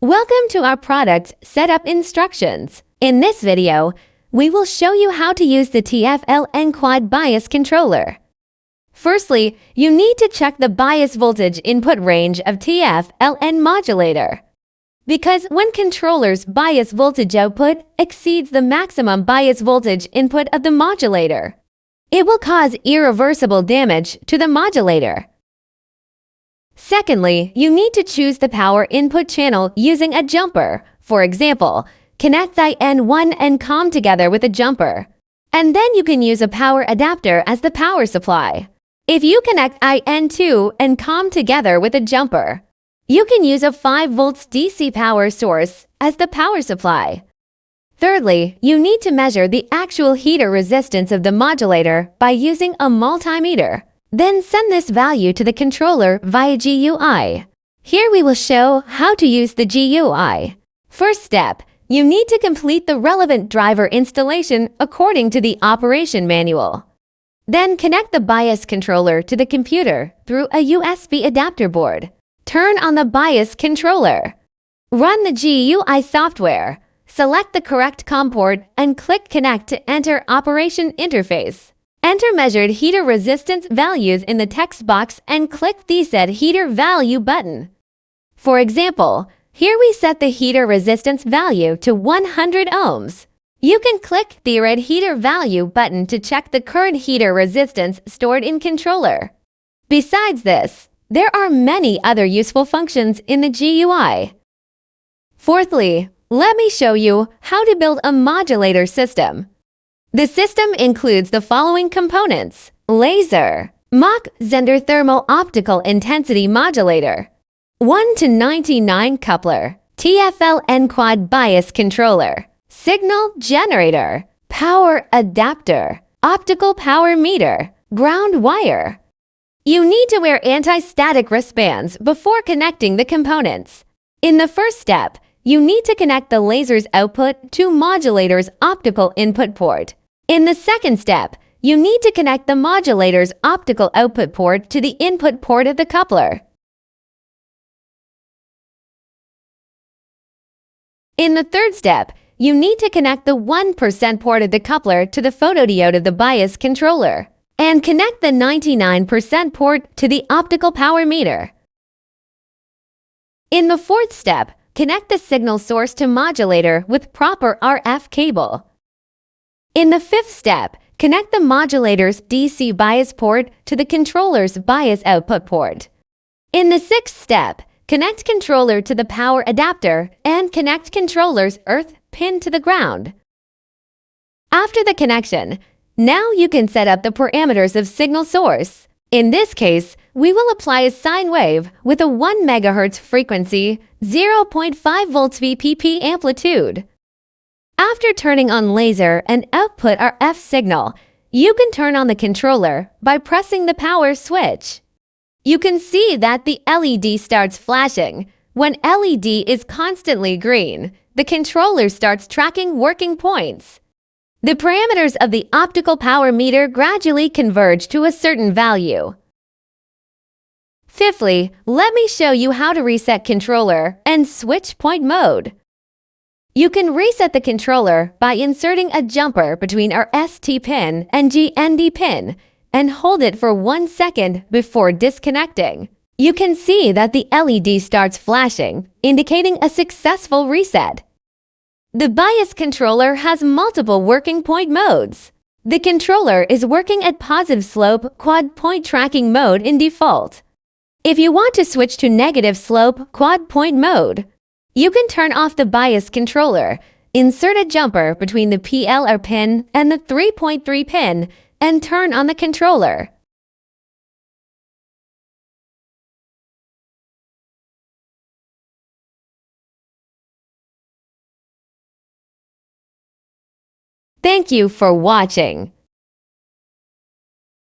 Welcome to our product setup instructions. In this video, we will show you how to use the TFLN-QUAD bias controller. Firstly, you need to check the bias voltage input range of TFLN modulator. Because when controller's bias voltage output exceeds the maximum bias voltage input of the modulator, it will cause irreversible damage to the modulator. Secondly, you need to choose the power input channel using a jumper. For example, connect IN1 and COM together with a jumper. And then you can use a power adapter as the power supply. If you connect IN2 and COM together with a jumper, you can use a 5 volts DC power source as the power supply. Thirdly, you need to measure the actual heater resistance of the modulator by using a multimeter. Then send this value to the controller via GUI. Here we will show how to use the GUI. First step, you need to complete the relevant driver installation according to the operation manual. Then connect the bias controller to the computer through a USB adapter board. Turn on the bias controller. Run the GUI software. Select the correct COM port and click Connect to enter operation interface. Enter measured heater resistance values in the text box and click the Set Heater Value button. For example, here we set the heater resistance value to 100 ohms. You can click the Red Heater Value button to check the current heater resistance stored in controller. Besides this, there are many other useful functions in the GUI. Fourthly, let me show you how to build a modulator system. The system includes the following components: laser, Mach-Zehnder thermo-optical intensity modulator, 1:99 coupler, TFLN-QUAD bias controller, signal generator, power adapter, optical power meter, ground wire. You need to wear anti-static wristbands before connecting the components. In the first step, you need to connect the laser's output to modulator's optical input port. In the second step, you need to connect the modulator's optical output port to the input port of the coupler. In the third step, you need to connect the 1% port of the coupler to the photodiode of the bias controller and connect the 99% port to the optical power meter. In the fourth step, connect the signal source to modulator with proper RF cable. In the fifth step, connect the modulator's DC bias port to the controller's bias output port. In the sixth step, connect controller to the power adapter and connect controller's earth pin to the ground. After the connection, now you can set up the parameters of signal source. In this case, we will apply a sine wave with a 1 MHz frequency, 0.5 volts VPP amplitude. After turning on laser and output RF signal, you can turn on the controller by pressing the power switch. You can see that the LED starts flashing. When LED is constantly green, the controller starts tracking working points. The parameters of the optical power meter gradually converge to a certain value. Fifthly, let me show you how to reset controller and switch point mode. You can reset the controller by inserting a jumper between our ST pin and GND pin and hold it for 1 second before disconnecting. You can see that the LED starts flashing, indicating a successful reset. The bias controller has multiple working point modes. The controller is working at positive slope quad point tracking mode in default. If you want to switch to negative slope quad point mode, you can turn off the bias controller, insert a jumper between the PLR pin and the 3.3 pin, and turn on the controller. Thank you for watching.